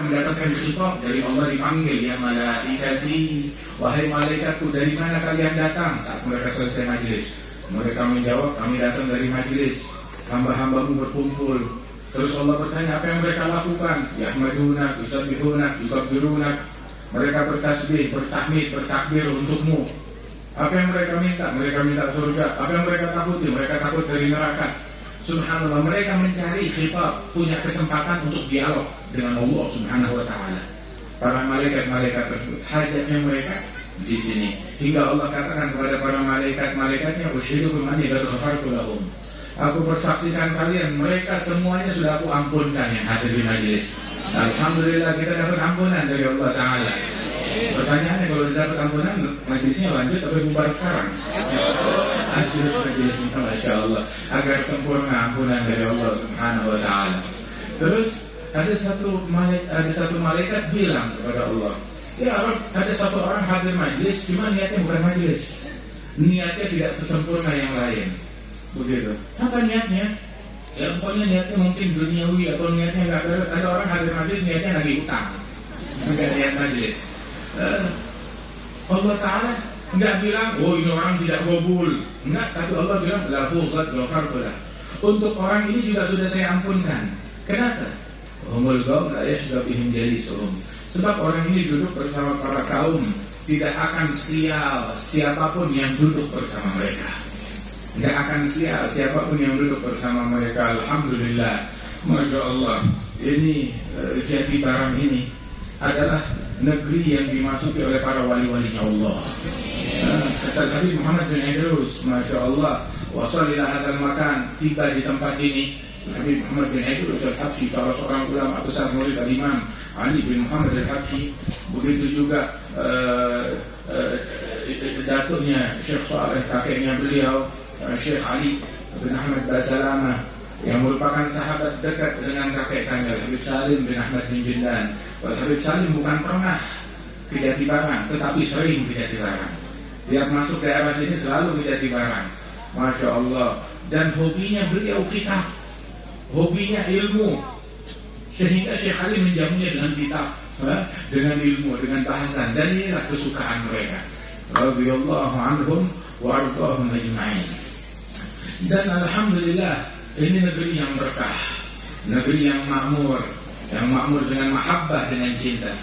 mendapatkan khitab dari Allah, dipanggil, ya malaikati, wahai malaikatku, dari mana kalian datang? Saat mereka selesai majelis, mereka menjawab, kami datang dari majelis, hamba-hambamu berkumpul. Terus Allah bertanya, apa yang mereka lakukan? Yahmadunak, yusabbihunak, yukabbirunak. Mereka bertasbih, bertahmid, bertakbir untukmu. Apa yang mereka minta? Mereka minta surga. Apa yang mereka takuti? Mereka takut dari neraka. Subhanallah, mereka mencari khitab, punya kesempatan untuk dialog dengan Allah Subhanahu wa ta'ala. Para malaikat-malaikat tersebut, hajatnya mereka di sini. Hingga Allah katakan kepada para malaikat-malaikatnya, ushidukum anni qad ghafartu lahum. Aku bersaksikan kalian, mereka semuanya sudah aku ampunkan yang hadir di majelis. Alhamdulillah, kita dapat ampunan dari Allah Ta'ala. Pertanyaannya, kalau dapat ampunan, majelisnya lanjut atau bubar sekarang? Lanjut majelisnya, Masya Allah, agar sempurna ampunan dari Allah Subhanahu wa ta'ala. Terus ada satu malaikat bilang kepada Allah, ya Rabb, ada satu orang hadir majelis, cuma niatnya bukan majelis, niatnya tidak sesempurna yang lain. Begitu. Apa niatnya? Ya pokoknya niatnya mungkin duniawi atau niatnya nggak beres. Ada orang hadir majelis niatnya lagi utang, nggak niat majelis. Allah Ta'ala nggak bilang, oh ini orang tidak qabul, enggak, tapi Allah bilang, lahu qad ghafartu lah. Untuk orang ini juga sudah saya ampunkan. Kenapa? Humul qaum la yashqa bihim jalisuhum. Sebab orang ini duduk bersama para kaum, tidak akan sial siapapun yang duduk bersama mereka. Tidak akan sial siapapun yang duduk bersama mereka. Alhamdulillah, Masya Allah. Ini Jati Barang ini adalah negeri yang dimasuki oleh para wali-walinya Allah. Kata Habib Muhammad bin Idrus, Masya Allah, wasalilah hadal makan, tiba di tempat ini Habib Muhammad bin Idrus al-Habsyi, salah seorang ulama besar murid al-Imam Ali bin Muhammad al-Habsyi. Begitu juga datuknya Syekh Saleh, kakeknya beliau Syekh Ali bin Ahmad Basalamah, yang merupakan sahabat dekat dengan kakek kami Habib Salim bin Ahmad bin Jindan. Habib Salim bukan pernah ke Jati Barang, tetapi sering ke Jati Barang. Tiap masuk daerah sini selalu ke Jati Barang. Masya Allah. Dan hobinya beliau kitab, hobinya ilmu, sehingga Syekh Ali menjamunya dengan kitab, dengan ilmu, dengan bahasan. Dan inilah kesukaan mereka. Radhiyallahu anhum wa ardhahum ajma'in. Dan alhamdulillah, ini negeri yang berkah, negeri yang makmur dengan mahabbah, dengan cinta.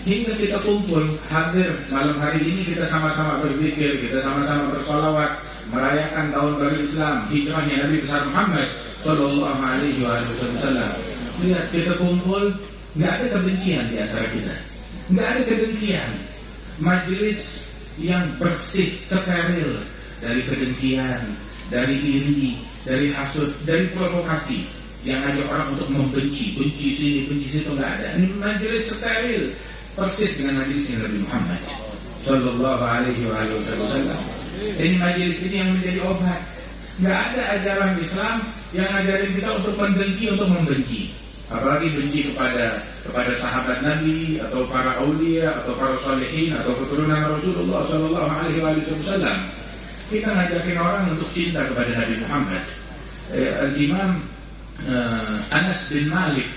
Hingga kita kumpul hadir malam hari ini, kita sama-sama berzikir, kita sama-sama bersolawat, merayakan tahun baru Islam, hijrahnya Nabi besar Muhammad Sallallahu Alaihi Wasallam. Lihat, kita kumpul, nggak ada kebencian di antara kita, nggak ada kedengkian. Majelis yang bersih, steril dari kedengkian, dari iri, dari hasud, dari provokasi yang ngajak orang untuk membenci, benci sini, benci situ, nggak ada. Ini majelis steril, persis dengan majelisnya Nabi Muhammad Sallallahu Alaihi Wasallam. Ini majelis ini yang menjadi obat. Nggak ada ajaran Islam yang ngajarin kita untuk mendengki, untuk membenci. Apalagi benci kepada sahabat Nabi atau para aulia atau para salihin atau keturunan Rasulullah Sallallahu Alaihi Wasallam. Kita ngajakin orang untuk cinta kepada Nabi Muhammad. Al-Imam Anas bin Malik,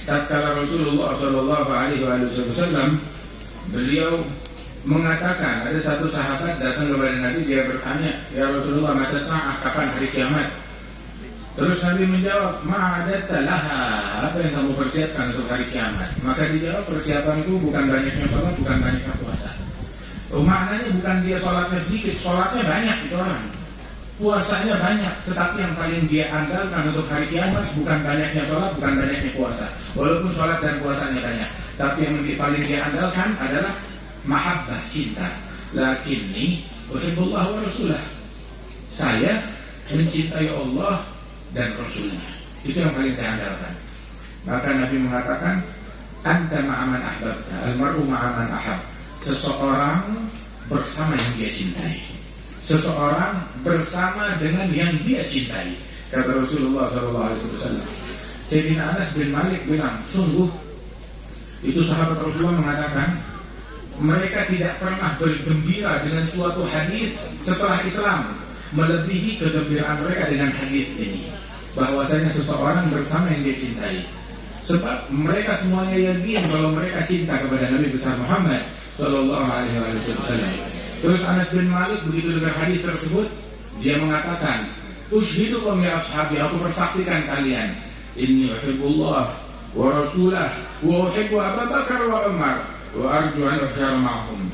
tatkala Rasulullah Sallallahu Alaihi Wasallam, beliau mengatakan, ada satu sahabat datang kepada Nabi, dia bertanya, ya Rasulullah, mata sa'ah, kapan hari kiamat? Terus Nabi menjawab, ma'adatta laha, apa yang kamu persiapkan untuk hari kiamat? Maka dijawab, persiapanku bukan banyaknya sholat, bukan banyaknya puasa. Maknanya bukan dia sholatnya sedikit, sholatnya banyak itu orang, puasanya banyak, tetapi yang paling dia andalkan untuk hari kiamat bukan banyaknya sholat, bukan banyaknya puasa. Walaupun sholat dan puasanya banyak, tapi yang paling dia andalkan adalah mahabbah, cinta. Lakinni uhibbullah wa rasulah, saya mencintai Allah dan Rasulnya, itu yang paling saya andalkan. Maka Nabi mengatakan, anta ma'aman ahbabta, almar'u ma'aman ahab. Seseorang bersama yang dia cintai, seseorang bersama dengan yang dia cintai, kata Rasulullah SAW. Sayyidina Anas bin Malik bilang, sungguh itu sahabat Rasulullah mengatakan, mereka tidak pernah bergembira dengan suatu hadis setelah Islam melebihi kegembiraan mereka dengan hadis ini, bahwasanya seseorang bersama yang dia cintai. Sebab mereka semuanya yakin kalau mereka cinta kepada Nabi besar Muhammad sallallahu alaihi wasallam. Terus Anas bin Malik begitu dengar hadis tersebut, dia mengatakan, "Ushhidukum ya ashabi, aku bersaksikan kalian, inni uhibbullah wa rasulah wa uhibbu Abu Bakar wa Umar wa arju an uhyara ma'hum."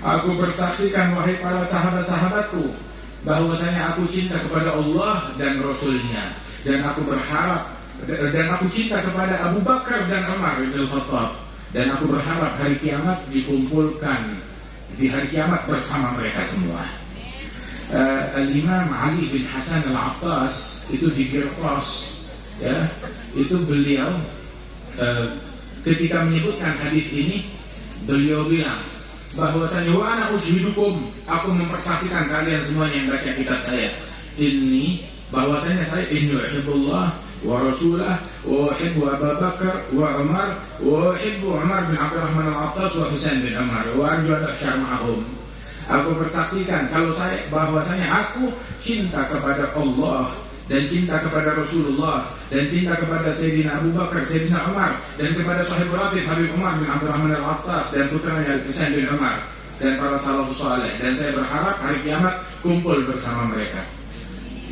Aku bersaksikan wahai para sahabat-sahabatku bahwasanya aku cinta kepada Allah dan Rasulnya, dan aku berharap dan aku cinta kepada Abu Bakar dan Umar bin Khattab, dan aku berharap hari kiamat dikumpulkan di hari kiamat bersama mereka semua. Al-Imam Ali bin Hasan Al-Attas itu di Qirtas, ya, itu beliau ketika menyebutkan hadis ini, beliau bilang bahwasanya wa ana ushidukum, aku mempersaksikan kalian semuanya yang baca kitab saya ini, bahwasanya saya inni uhibbullah wa rasulah wa uhibbu Abu Bakar wa Umar wa uhibbu Umar bin Abdurrahman Al-Attas wa Husain bin Umar wa arju an uhyara ma'hum. Aku bersaksikan kalau saya bahwasanya aku cinta kepada Allah dan cinta kepada Rasulullah dan cinta kepada Sayyidina Abu Bakar, Sayyidina Umar, dan kepada Sahibul Ratib Habib Umar bin Abdurrahman Al-Attas dan putranya Husain bin Umar dan para salafus saleh, dan saya berharap hari kiamat kumpul bersama mereka.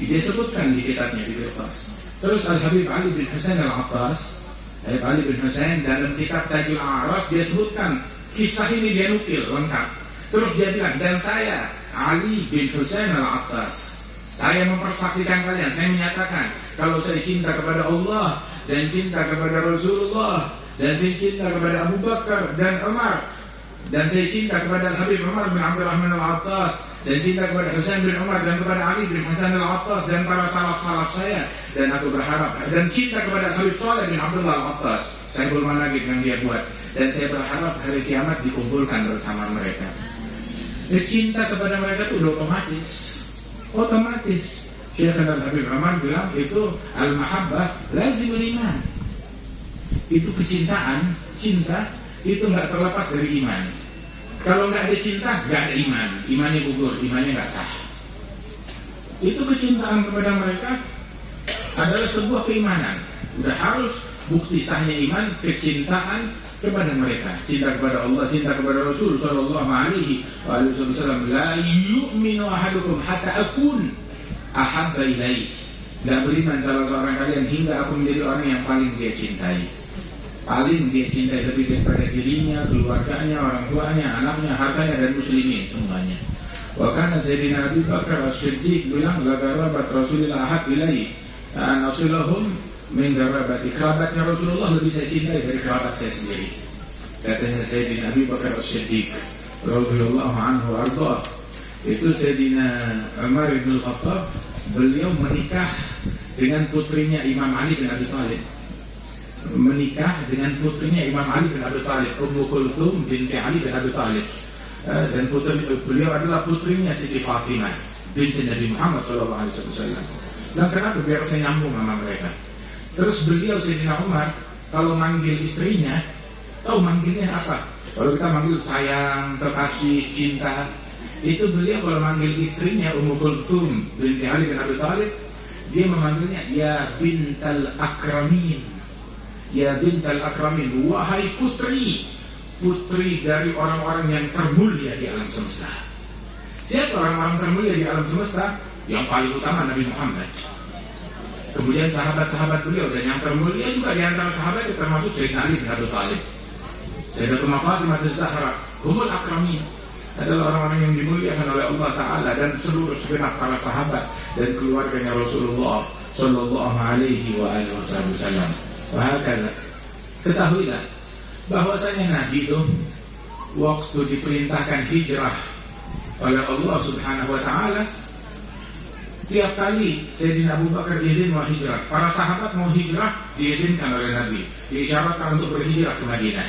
Dia sebutkan di kitabnya di Qirtas. Terus Al-Habib Ali bin Husain Al-Attas, Habib Ali bin Husain dalam kitab Tajul A'raf dia sebutkan kisah ini, dia nukil lengkap. Terus dia bilang, dan saya Ali bin Husain Al-Attas, saya mempersaksikan kalian, saya menyatakan kalau saya cinta kepada Allah dan cinta kepada Rasulullah dan saya cinta kepada Abu Bakar dan Umar, dan saya cinta kepada Habib Umar bin Abdurrahman Al-Attas, dan cinta kepada Husain bin Umar dan kepada Ali bin Hasan Al-Attas dan para salaf-salaf saya, dan aku berharap, dan cinta kepada Habib Saleh bin Abdullah Al-Attas, saya Managib yang dia buat, dan saya berharap hari kiamat dikumpulkan bersama mereka. Cinta kepada mereka itu otomatis. Syekh Al-Habib Umar bilang itu al-mahabbah lazimul iman. Itu kecintaan, cinta itu nggak terlepas dari iman. Kalau nggak ada cinta, nggak ada iman. Imannya gugur, imannya nggak sah. Itu kecintaan kepada mereka adalah sebuah keimanan. Udah harus bukti sahnya iman, kecintaan kepada mereka, cinta kepada Allah, cinta kepada Rasul sallallahu alaihi wasallam. La yu'minu ahadukum hatta akun ahabba ilaih. Tidak beriman salah seorang kalian hingga aku menjadi orang yang paling dia cintai. Paling dia cintai lebih daripada dirinya, keluarganya, orang tuanya, anaknya, hartanya, dan muslimin semuanya. Wa kana Sayyidina Abu Bakar As-Siddiq bilang, la garabat Rasulillah ahad ilaih an asilahum min garabati. Kerabatnya Rasulullah lebih saya cintai dari kerabat saya sendiri. Katanya Sayyidina Abu Bakar As-Siddiq radhiyallahu anhu arda. Itu Sayyidina Umar bin Khattab, beliau menikah dengan putrinya Imam Ali bin Abi Thalib. Menikah dengan putrinya Imam Ali bin Abi Thalib, Ummu Kulthum binti Ali bin Abi Thalib. Dan beliau adalah putrinya Siti Fatimah binti Nabi Muhammad SAW. Dan kenapa? Biar saya nyambung sama mereka. Terus beliau Sayyidina Umar kalau manggil istrinya, tahu manggilnya apa? Kalau kita manggil sayang, kekasih, cinta, itu beliau kalau manggil istrinya Ummu Kulthum binti Ali bin Abi Thalib, dia memanggilnya ya bintal akramin. Ya bintal akramin, wahai putri, putri dari orang-orang yang termulia di alam semesta. Siapa orang-orang termulia di alam semesta? Yang paling utama Nabi Muhammad. Kemudian sahabat-sahabat beliau, dan yang termulia juga di antara sahabat itu termasuk Sayyidina Ali bin Abi Thalib, Sayyidatuna Fatimah Az-Zahra, humul akramin, adalah orang-orang yang dimuliakan oleh Allah Ta'ala, dan seluruh segenap para sahabat dan keluarganya Rasulullah Sallallahu Alaihi Wasallam. Bahkan ketahuilah bahwasanya Nabi itu waktu diperintahkan hijrah oleh Allah Subhanahu Wa Ta'ala, tiap kali Sayyidina Abu Bakar diizinkan mau hijrah, para sahabat mau hijrah diizinkan oleh Nabi, diisyaratkan untuk berhijrah ke Madinah.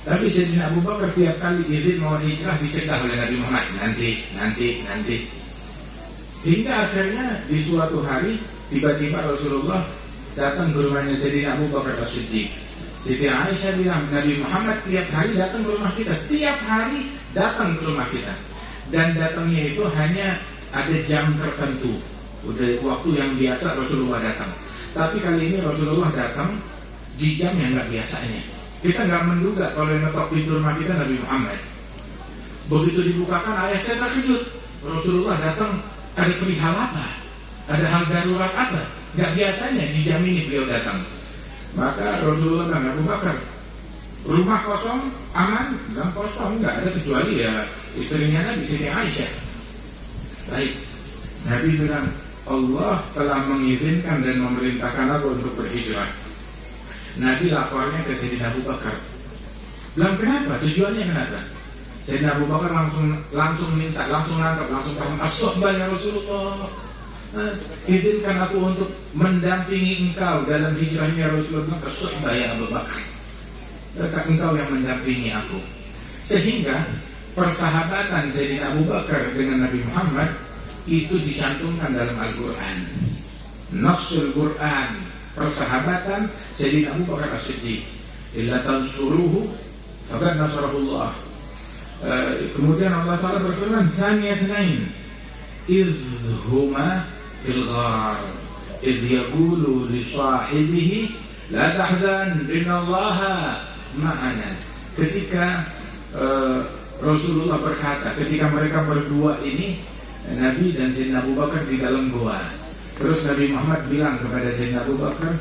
Tapi Sayyidina Abu Bakar tiap kali izin mau hijrah dicegah oleh Nabi Muhammad, nanti. Hingga akhirnya di suatu hari tiba-tiba Rasulullah datang ke rumahnya Sayyidina Abu Bakar As-Siddiq. Siti Aisyah bilang, Nabi Muhammad tiap hari datang ke rumah kita, tiap hari datang ke rumah kita. Dan datangnya itu hanya ada jam tertentu, udah waktu yang biasa Rasulullah datang. Tapi kali ini Rasulullah datang di jam yang nggak biasanya. Kita nggak menduga kalau yang ngetok pintu rumah kita Nabi Muhammad. Begitu dibukakan, ayah saya terkejut. Rasulullah datang, ada perihal apa? Ada hal darurat apa? Nggak biasanya di jam ini beliau datang. Maka Rasulullah dan Abu Bakar, rumah kosong, aman? Dan kosong, nggak ada kecuali ya istrinya Nabi Siti Aisyah. Baik, Nabi bilang, Allah telah mengizinkan dan memerintahkan aku untuk berhijrah. Nabi lapornya ke Sayyidina Abu Bakar. Bilang kenapa? Tujuannya kenapa? Sayyidina Abu Bakar langsung minta, langsung nangkap, langsung paham. As-sohbah ya Rasulullah. Izinkan aku untuk mendampingi engkau dalam hijrahnya Rasulullah. As-sohbah ya Abu Bakar. Engkau yang mendampingi aku. Sehingga persahabatan Sayyidina Abu Bakar dengan Nabi Muhammad itu dicantumkan dalam Al-Quran. Nassul Quran, persahabatan Sayyidina Abu Bakar As-Siddiq. Illa tansuruhu faqad nasarahullah. Kemudian Allah Ta'ala berfirman, Thaniyatnain idhuma fil ghar idh yaqulu li sahibihi la tahzan innallaha ma'ana. Ketika Rasulullah berkata, ketika mereka berdua ini, Nabi dan Sayyidina Abu Bakar di dalam gua. Terus Nabi Muhammad bilang kepada Sayyidina Abu Bakar,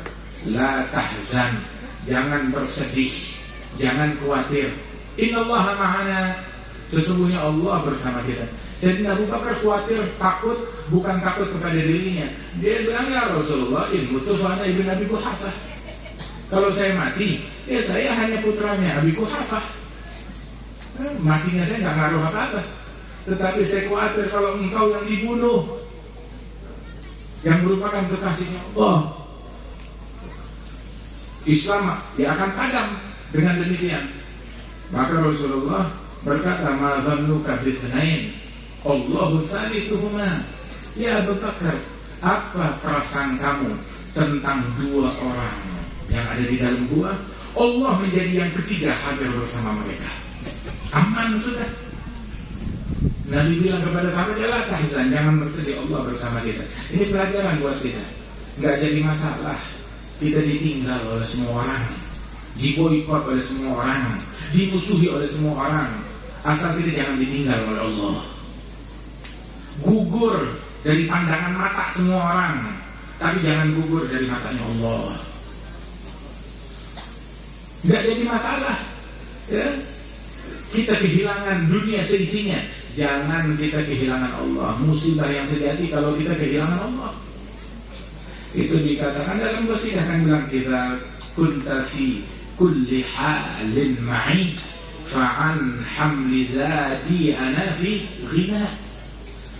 la tahzan, jangan bersedih, jangan khawatir. Innallaha ma'ana, sesungguhnya Allah bersama kita. Sayyidina Abu Bakar khawatir, takut, bukan takut kepada dirinya. Dia bilang, ya Rasulullah, in mutu fa ana ibn Abi Quhafah. Kalau saya mati, ya saya hanya putranya Abi Quhafah. Matinya saya nggak ngaruh apa-apa. Tetapi saya khawatir kalau engkau yang dibunuh, yang merupakan kekasihnya Allah, Islam dia akan padam dengan demikian. Maka Rasulullah berkata, ma dhannuka bitsnain Allahu thalithuhuma. Ya Abu Bakar, apa perasaan kamu tentang dua orang yang ada di dalam gua? Allah menjadi yang ketiga hadir bersama mereka. Aman sudah. Nabi bilang kepada sahabat, jangan tahzan, jangan bersedih, Allah bersama kita. Ini pelajaran buat kita. Nggak jadi masalah kita ditinggal oleh semua orang, diboikot oleh semua orang, dimusuhi oleh semua orang, asal kita jangan ditinggal oleh Allah. Gugur dari pandangan mata semua orang, tapi jangan gugur dari matanya Allah. Nggak jadi masalah ya? Kita kehilangan dunia seisinya, jangan kita kehilangan Allah. Musibah yang sejati kalau kita kehilangan Allah. Itu dikatakan dalam qasidah, kan bilang kita kunta fi kulli halin ma'i fa'an hamli zadi ana fi ghina.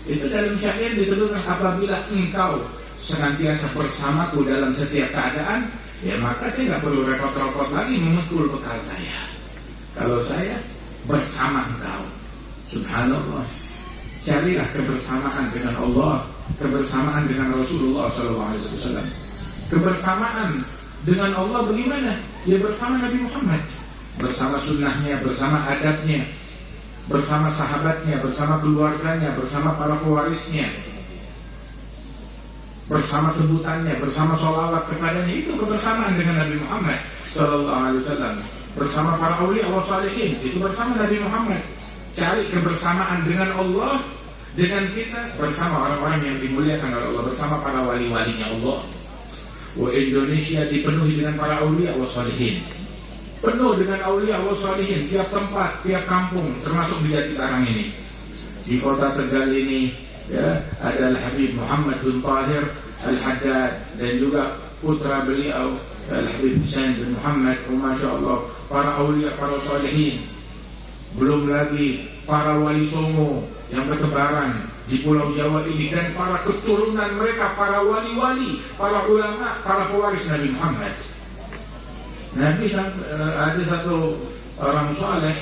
Itu dalam syair disebutkan, apabila engkau senantiasa bersamaku dalam setiap keadaan, ya maka saya nggak perlu repot-repot lagi memikul bekal saya. Kalau saya bersama engkau, subhanallah. Carilah kebersamaan dengan Allah, kebersamaan dengan Rasulullah SAW. Kebersamaan dengan Allah bagaimana? Ya bersama Nabi Muhammad, bersama sunnahnya, bersama adabnya, bersama sahabatnya, bersama keluarganya, bersama para pewarisnya, bersama sebutannya, bersama sholawat kepadanya. Itu kebersamaan dengan Nabi Muhammad SAW. Bersama para awliya wa salihin, itu bersama Nabi Muhammad. Cari kebersamaan dengan Allah, dengan kita, bersama orang-orang yang dimuliakan oleh Allah, bersama para wali-walinya Allah. Indonesia dipenuhi dengan para awliya wa salihin, penuh dengan awliya wa salihin, tiap tempat, tiap kampung, termasuk di Jatibarang ini. Di kota Tegal ini ya, ada Al-Habib Muhammad bin Tahir Al-Haddad, dan juga putra beliau Al-Habib Husain bin Muhammad. Masya Allah, para awliya, para salihin. Belum lagi para wali songo yang bertebaran di Pulau Jawa ini, dan para keturunan mereka, para wali-wali, para ulama, para pewaris Nabi Muhammad. Nabi ada satu orang saleh,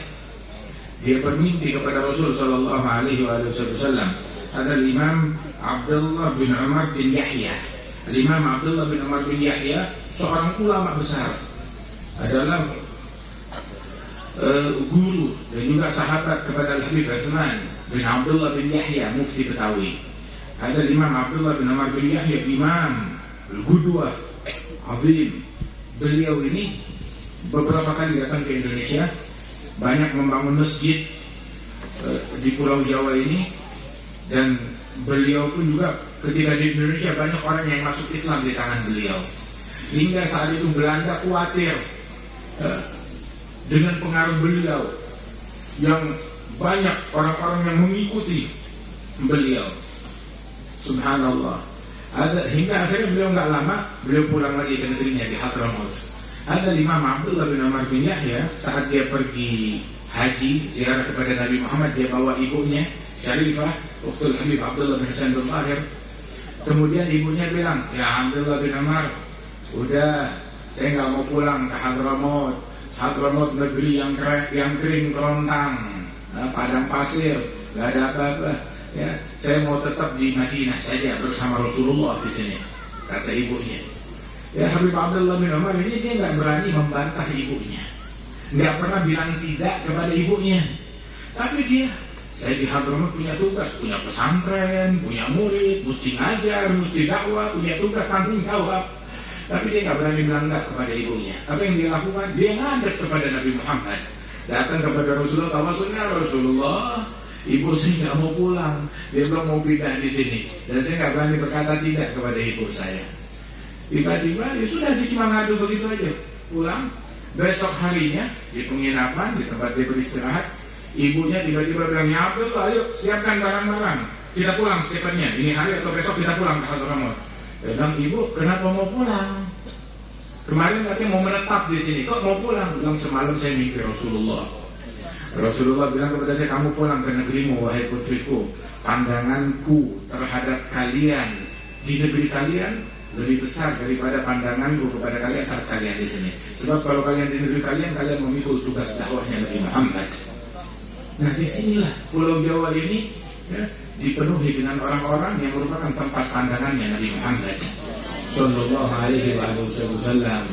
dia bermimpi kepada Rasul sallallahu alaihi wasallam. Ada Imam Abdullah bin Umar bin Yahya. Imam Abdullah bin Umar bin Yahya seorang ulama besar, adalah guru dan juga sahabat kepada Al-Habib Utsman bin Abdullah bin Yahya, mufti Betawi. Ada Imam Abdullah bin Umar bin Yahya, imam al-Qudwah azim. beliau ini beberapa kali datang ke Indonesia, banyak membangun masjid di Pulau Jawa ini, dan beliau pun juga ketika di Indonesia banyak orang yang masuk Islam di tangan beliau. Hingga saat itu Belanda khawatir dengan pengaruh beliau yang banyak orang-orang yang mengikuti beliau. Subhanallah. Hingga akhirnya beliau nggak lama, beliau pulang lagi ke negerinya di Hadramaut. Ada Imam Abdullah bin Umar bin Yahya, saat dia pergi haji ziarah kepada Nabi Muhammad, dia bawa ibunya Syarifah, Ukhtul Habib Abdullah bin Husain bin Tahir. Kemudian ibunya bilang, ya Abdullah bin Umar, udah, saya nggak mau pulang ke Hadramaut. Hadramaut negeri yang kering kerontang, padang pasir, nggak ada apa-apa. Ya, saya mau tetap di Madinah saja bersama Rasulullah di sini, kata ibunya. Ya, Habib Abdullah bin Umar ini dia nggak berani membantah ibunya, nggak pernah bilang tidak kepada ibunya. Tapi dia, saya di Hadramaut punya tugas, punya pesantren, punya murid, mesti ngajar, mesti dakwah, punya tugas tanggung jawab. Tapi dia nggak berani bilang enggak kepada ibunya. Apa yang dia lakukan? Dia ngadep kepada Nabi Muhammad, datang kepada Rasulullah, tawasulnya Rasulullah, ibu saya nggak mau pulang, dia belum mau pindah di sini, dan saya nggak berani berkata tidak kepada ibu saya. Tiba-tiba ya sudah, dia cuma ngadu begitu aja, pulang. Besok harinya di penginapan, di tempat dia beristirahat, ibunya tiba-tiba bilang, ya Abdullah, ayo siapkan barang-barang, kita pulang secepatnya, ini hari atau besok kita pulang ke Hadramaut. Dia bilang, ibu kenapa mau pulang? Kemarin katanya mau menetap di sini, kok mau pulang? Bilang, semalam saya mimpi Rasulullah. Rasulullah bilang kepada saya, kamu pulang ke negerimu wahai putriku. Pandanganku terhadap kalian di negeri kalian lebih besar daripada pandanganku kepada kalian saat kalian di sini. Sebab kalau kalian di negeri kalian, kalian memikul tugas dakwahnya Nabi Muhammad. Nah, disinilah Pulau Jawa ini ya, dipenuhi dengan orang-orang yang merupakan tempat pandangannya Nabi Muhammad sallallahu alaihi wasallam.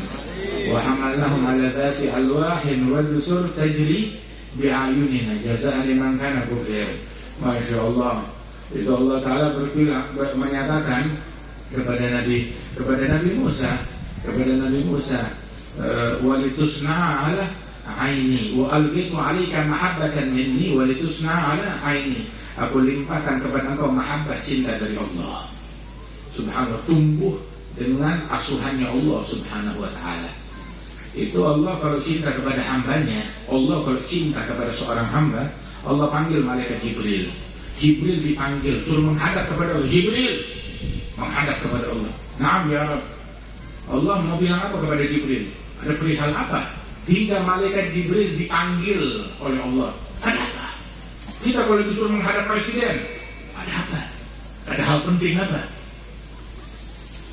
Wa hamalnahum ala dhati alwahin wa dusur tajri bi'ayunina jazaan liman kana kufir. Masya Allah. Itu Allah Ta'ala menyatakan kepada Nabi Musa, walitusna'a ala aini wa alqitu 'alaika mahabbatan minni walitusna'a ala aini. Aku limpahkan kepada engkau mahabbah, cinta dari Allah Subhanahu, tumbuh dengan asuhannya Allah Subhanahu wa ta'ala. Itu Allah kalau cinta kepada hambanya, Allah kalau cinta kepada seorang hamba, Allah panggil malaikat Jibril. Jibril dipanggil, suruh menghadap kepada Allah. Jibril menghadap kepada Allah. Naam ya Rabb. Allah mau bilang apa kepada Jibril? Ada perihal apa? Hingga malaikat Jibril dipanggil oleh Allah. Ada apa? Kita kalau disuruh menghadap presiden, ada apa? Ada hal penting apa?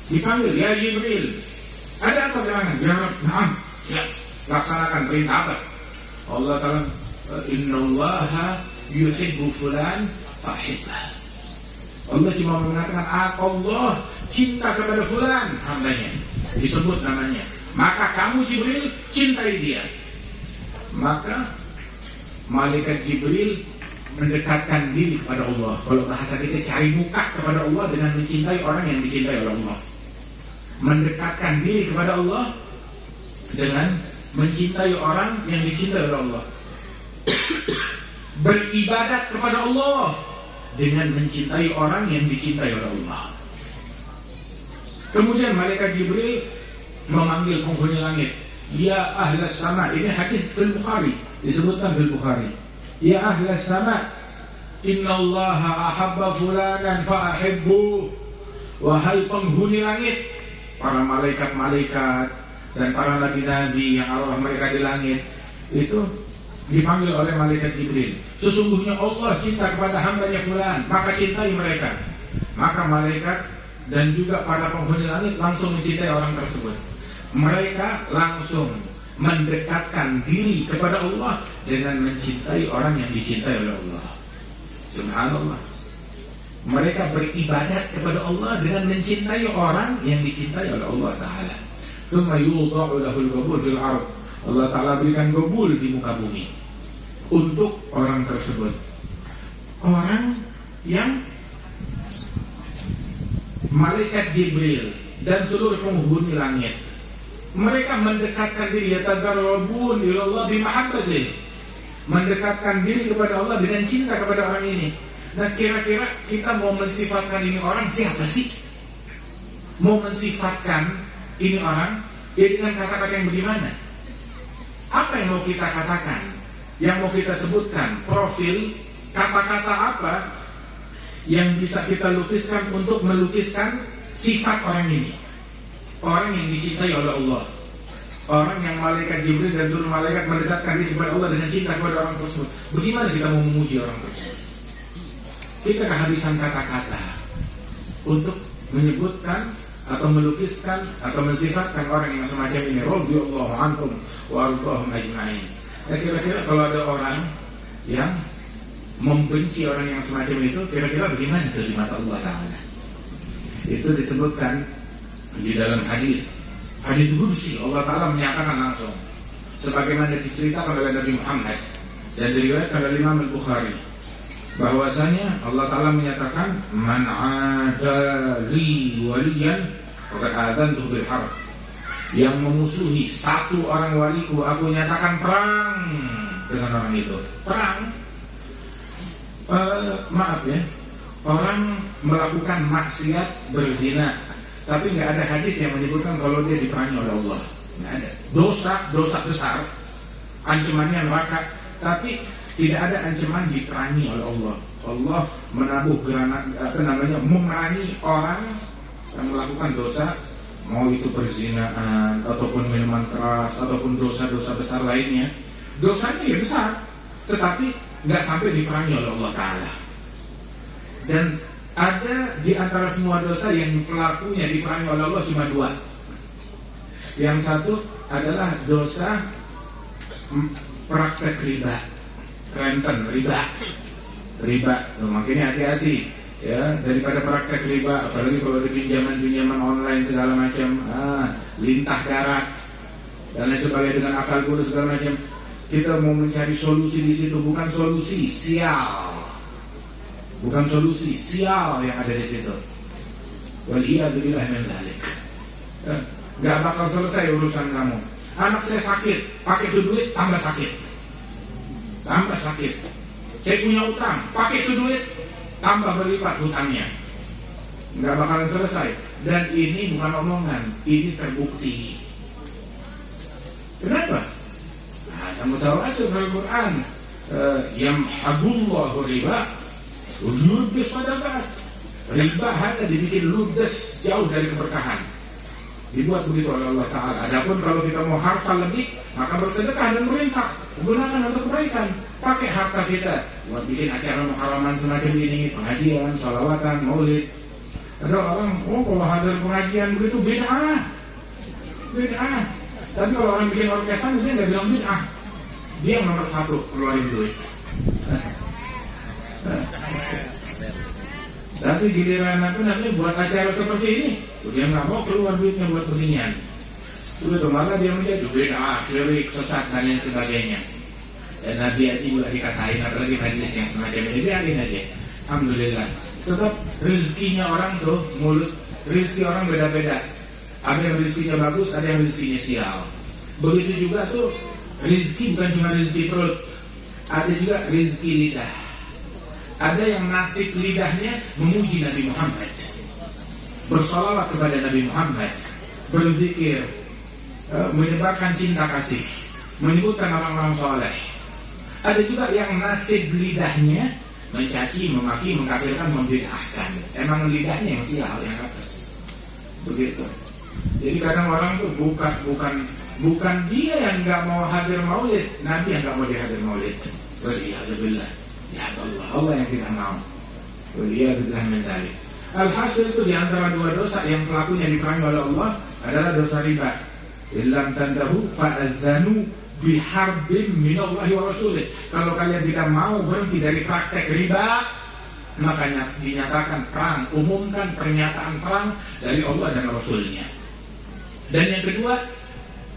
Dipanggil, ya Jibril. Ada apa gerangan? Ya Rabb, naam. Siap, laksanakan perintah apa? Allah Ta'ala, innallaha yuhibbu fulan fahibbah. Allah cuma mengatakan, Allah cinta kepada fulan, hambanya, disebut namanya, maka kamu Jibril cintai dia. Maka malaikat Jibril mendekatkan diri kepada Allah. Kalau bahasa kita, cari muka kepada Allah dengan mencintai orang yang dicintai oleh Allah. Mendekatkan diri kepada Allah dengan mencintai orang yang dicintai oleh Allah. Beribadat kepada Allah dengan mencintai orang yang dicintai oleh Allah. Kemudian malaikat Jibril memanggil penghuni langit, ya ahlas sama. Ini hadis fil Bukhari, disebutkan fil Bukhari. Ya ahlas sama, innallaha ahabba fulanan fa'ahibbu. Wahai penghuni langit, para malaikat-malaikat dan para nabi-nabi yang arwah mereka di langit itu dipanggil oleh malaikat Jibril. Sesungguhnya Allah cinta kepada hambanya fulan, maka cintai mereka. Maka malaikat dan juga para penghuni langit langsung mencintai orang tersebut. Mereka langsung mendekatkan diri kepada Allah dengan mencintai orang yang dicintai oleh Allah. Subhanallah. Mereka beribadat kepada Allah dengan mencintai orang yang dicintai oleh Allah Ta'ala. Tsumma yudha'u lahul qabul fil ardh. Allah Ta'ala berikan qabul di muka bumi untuk orang tersebut. Orang yang malaikat Jibril dan seluruh penghuni langit Mereka mendekatkan diri, yatagarrabun ilallah bimahabbatih, mendekatkan diri kepada Allah dengan cinta kepada orang ini. Nah, kira-kira kita mau mensifatkan ini orang siapa sih? Mau mensifatkan ini orang ya dengan kata-kata yang bagaimana? Apa yang mau kita katakan? Yang mau kita sebutkan? Profil, kata-kata apa yang bisa kita lukiskan untuk melukiskan sifat orang ini? Orang yang dicintai oleh Allah, orang yang malaikat Jibril dan seluruh malaikat mendekatkan diri kepada Allah dengan cinta kepada orang tersebut. Bagaimana kita mau memuji orang tersebut? Kita kehabisan kata-kata untuk menyebutkan atau melukiskan atau mensifatkan orang yang semacam ini. Radhiyallahu anhum wa ardhahum ajma'in. Nah, kira-kira kalau ada orang yang membenci orang yang semacam itu, kira-kira bagaimana kalimat Allah Ta'ala? Itu disebutkan di dalam hadis qudsi. Allah Ta'ala menyatakan langsung sebagaimana diceritakan oleh Nabi Muhammad dan diriwayatkan oleh Imam Al-Bukhari, bahwasanya Allah Ta'ala menyatakan, man adali waliyan faqad adantuhu bil harb. Yang memusuhi satu orang waliku, aku nyatakan perang dengan orang itu. Perang, maaf ya, orang melakukan maksiat, berzina, tapi nggak ada hadis yang menyebutkan kalau dia diperangi oleh Allah. Nggak ada. Dosa besar, ancamannya neraka, tapi tidak ada ancaman diperangi oleh Allah. Allah menabuh granat, memerangi orang yang melakukan dosa, mau itu perzinaan ataupun minuman keras ataupun dosa-dosa besar lainnya. Dosanya ya besar, tetapi nggak sampai diperangi oleh Allah Ta'ala. Dan ada di antara semua dosa yang pelakunya diperangi oleh Allah cuma dua. Yang satu adalah dosa praktek riba, renten riba. Makanya hati-hati ya daripada praktek riba, apalagi kalau ada pinjaman online segala macam, lintah darat dan lain sebagainya dengan akal bulus segala macam. Kita mau mencari solusi di situ, bukan solusi sial. Bukan solusi sial yang ada di situ. Waliyadzubillah min dzalik. Gak bakal selesai urusan kamu. Anak saya sakit, pakai itu duit tambah sakit. Saya punya utang, pakai itu duit tambah berlipat hutangnya. Gak bakalan selesai. Dan ini bukan omongan, ini terbukti. Kenapa? Nah, kamu tahu aja dalam Quran, yamhaqullahu riba ludes sadaqat. Riba hanya dibikin ludes, jauh dari keberkahan. Dibuat begitu oleh Allah Ta'ala. Adapun kalau kita mau harta lebih, maka bersedekah dan berinfak, gunakan untuk kebaikan. Pakai harta kita buat bikin acara muharaman semacam ini, pengajian, sholawatan, maulid. Ada orang, kalau hadir pengajian begitu bid'ah. Tapi kalau orang bikin orkesan, dia nggak bilang bid'ah. Dia yang nomor satu keluarin duit. Tapi giliran buat acara seperti ini, dia nggak mau keluar duitnya buat beginian. Itu malah dia menjadi bid'ah, syirik, sesat dan lain sebagainya. Dan Nabi juga dikatain, apalagi hadis yang semacam ini, biarin aja. Alhamdulillah. Sebab rezekinya orang tuh mulut, rezeki orang beda-beda. Ada yang rezekinya bagus, ada yang rezekinya sial. Begitu juga tuh rezeki bukan cuma rezeki perut, ada juga rezeki lidah. Ada yang nasib lidahnya memuji Nabi Muhammad, bersalawat kepada Nabi Muhammad, berzikir, menyebarkan cinta kasih, menyebutkan orang-orang soleh. Ada juga yang nasib lidahnya mencaci, memaki, mengkafirkan, membid'ahkan. Emang lidahnya yang sial, yang atas. Begitu. Jadi kadang orang tuh bukan dia yang nggak mau hadir maulid, Nabi yang nggak mau dihadir maulid. Waliyadzubillah. Ya Allah yang tidak mau. Waliyadzubillah min dzalik. Alhasil itu diantara dua dosa yang pelakunya diperangi oleh Allah adalah dosa riba. Illam tantahu fa'adzanu biharbin minallahi wa rasulih. Kalau kalian tidak mau berhenti dari praktek riba, makanya dinyatakan perang, umumkan pernyataan perang dari Allah dan Rasulnya. Dan yang kedua,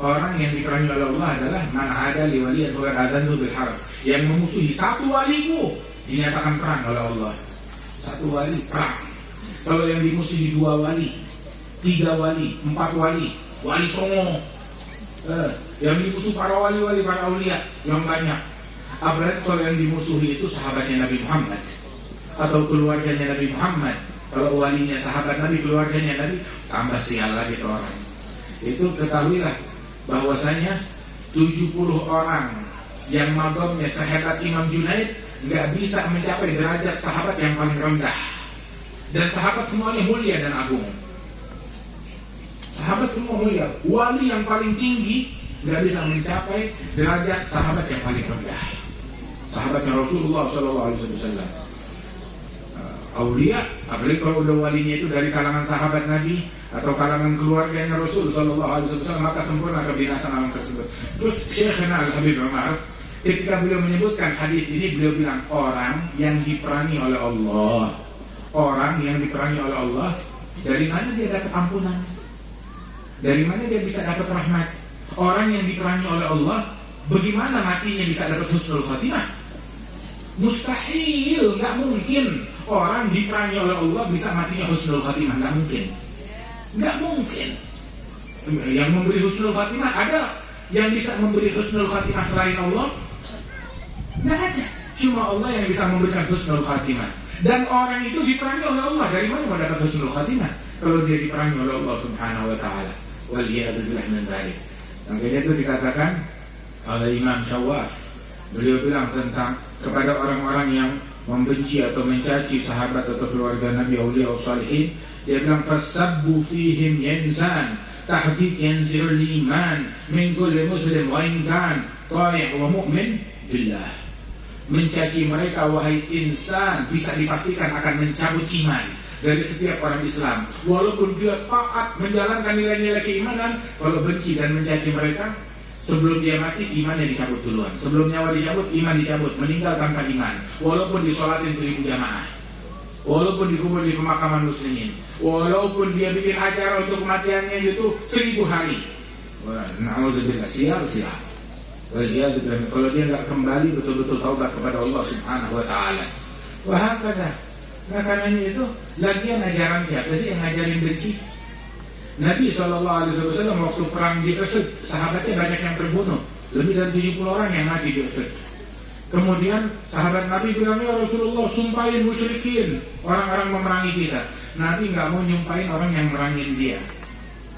orang yang diperangi oleh Allah adalah man ada li waliyan faqad adantu bil harb. Yang memusuhi satu waliku dinyatakan perang oleh Allah. Satu wali perang. Kalau yang dimusuhi dua wali, tiga wali, empat wali, wali songo, Yang dimusuh para wali-wali, para aulia yang banyak. Apalagi kalau yang dimusuhi itu sahabatnya Nabi Muhammad atau keluarganya Nabi Muhammad. Kalau walinya sahabat Nabi, keluarganya Nabi, tambah sial lagi ke orang. Itu ketahuilah bahwasanya 70 orang yang madomnya sehebat Imam Junaid nggak bisa mencapai derajat sahabat yang paling rendah. Dan sahabat semuanya mulia dan agung. Sahabat semua mulia. Wali yang paling tinggi nggak bisa mencapai derajat sahabat yang paling rendah. Sahabatnya Rasulullah SAW. Aulia, apalagi kalau udah walinya itu dari kalangan sahabat Nabi atau kalangan keluarganya Rasul SAW, maka sempurna kebinasaan orang tersebut. Terus Syekhana Al-Habib Umar, ketika beliau menyebutkan hadis ini, beliau bilang orang yang diperangi oleh Allah. Orang yang diperangi oleh Allah, dari mana dia dapat ampunan? Dari mana dia bisa dapat rahmat? Orang yang diperangi oleh Allah, bagaimana matinya bisa dapat husnul khatimah? Mustahil, nggak mungkin orang diperangi oleh Allah bisa matinya husnul khatimah, nggak mungkin. Nggak mungkin. Yang memberi husnul khatimah ada, yang bisa memberi husnul khatimah selain Allah? Nggak ada. Cuma Allah yang bisa memberikan husnul khatimah. Dan orang itu diperangi oleh Allah. Dari mana mau dapat husnul khatimah? Kalau dia diperangi oleh Allah Subhanahu wa ta'ala. Waliyadzubillah min dzalik. Makanya itu dikatakan oleh Imam Syawaf. Beliau bilang tentang kepada orang-orang yang membenci atau mencaci sahabat atau keluarga Nabi Aulia Salihin, dia bilang fasabbu fihim yanzan tahqiq yanzil iman min kulli muslim wa in kan ta'i' wa mu'min billah. Mencaci mereka wahai insan bisa dipastikan akan mencabut iman dari setiap orang Islam, walaupun dia taat menjalankan nilai-nilai keimanan. Kalau benci dan mencaci mereka, sebelum dia mati imannya dicabut duluan. Sebelum nyawa dicabut, iman dicabut, meninggal tanpa iman. Walaupun disolatin 1000 jamaah, walaupun dikubur di pemakaman muslimin, walaupun dia bikin acara untuk kematiannya itu 1000 hari. Na'udzubillah, sial. Kalau dia nggak kembali betul-betul taubat kepada Allah Subhanahu wa ta'ala. Wahakata. Nah karenanya itu lagian ajaran siapa sih yang ngajarin benci? Nabi SAW waktu perang di Uhud, sahabatnya banyak yang terbunuh. Lebih dari 70 orang yang mati di Uhud. Kemudian sahabat Nabi bilang, ya Rasulullah, sumpahin musyrikin, orang-orang memerangi kita. Nabi nggak mau nyumpahin orang yang merangin dia.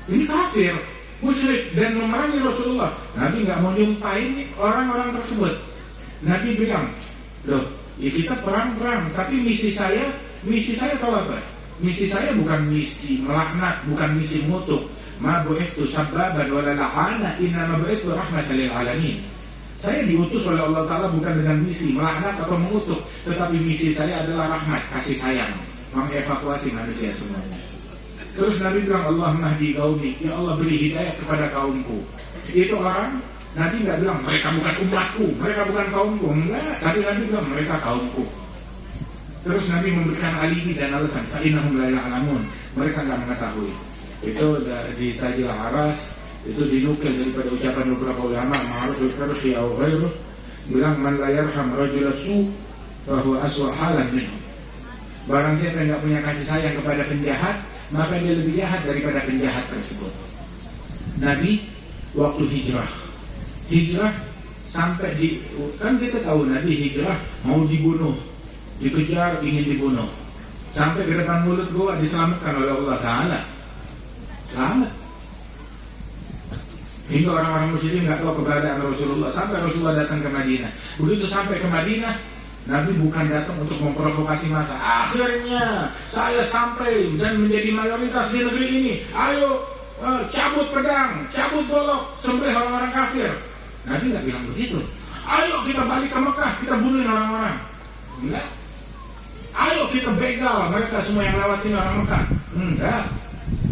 Ini kafir, musyrik dan memerangi Rasulullah. Nabi nggak mau nyumpahin orang-orang tersebut. Nabi bilang, loh, ya kita perang-perang, tapi misi saya tahu apa? Misi saya bukan misi melaknat, bukan misi mengutuk. Ma bu'ithu sabbaban wa la la'ana, inna ma bu'ithu rahmatan lil alamin. Saya diutus oleh Allah Ta'ala bukan dengan misi melaknat atau mengutuk, tetapi misi saya adalah rahmat, kasih sayang, mengevakuasi manusia semuanya. Terus Nabi bilang, Allahumma hdi qaumi, ya Allah beri hidayah kepada kaumku. Itu orang, Nabi nggak bilang mereka bukan umatku, mereka bukan kaumku, enggak. Tapi Nabi bilang mereka kaumku. Terus Nabi memberikan alibi dan alasan, fa'innahum la ya'lamun, mereka nggak mengetahui. Itu di Tajil Aras, itu dinukil daripada ucapan beberapa ulama, Ma'ruf al-Karhi atau ghairuh, bilang man la yarham rajul su fa huwa aswa halan minhu. Barang siapa yang nggak punya kasih sayang kepada penjahat, maka dia lebih jahat daripada penjahat tersebut. Nabi waktu hijrah sampai di, kan kita tahu Nabi hijrah mau dibunuh, dikejar, ingin dibunuh, sampai ke depan mulut gua diselamatkan oleh Allah Ta'ala. Selamat. Hingga orang-orang musyrikin nggak tahu keberadaan Rasulullah sampai Rasulullah datang ke Madinah. Begitu sampai ke Madinah, Nabi bukan datang untuk memprovokasi massa. Akhirnya saya sampai dan menjadi mayoritas di negeri ini. Ayo cabut pedang, cabut golok, sembelih orang-orang kafir. Nabi nggak bilang begitu. Ayo kita balik ke Mekah, kita bunuhin orang-orang. Enggak. Ayo kita begal mereka semua yang lewat sini orang Mekah. Enggak.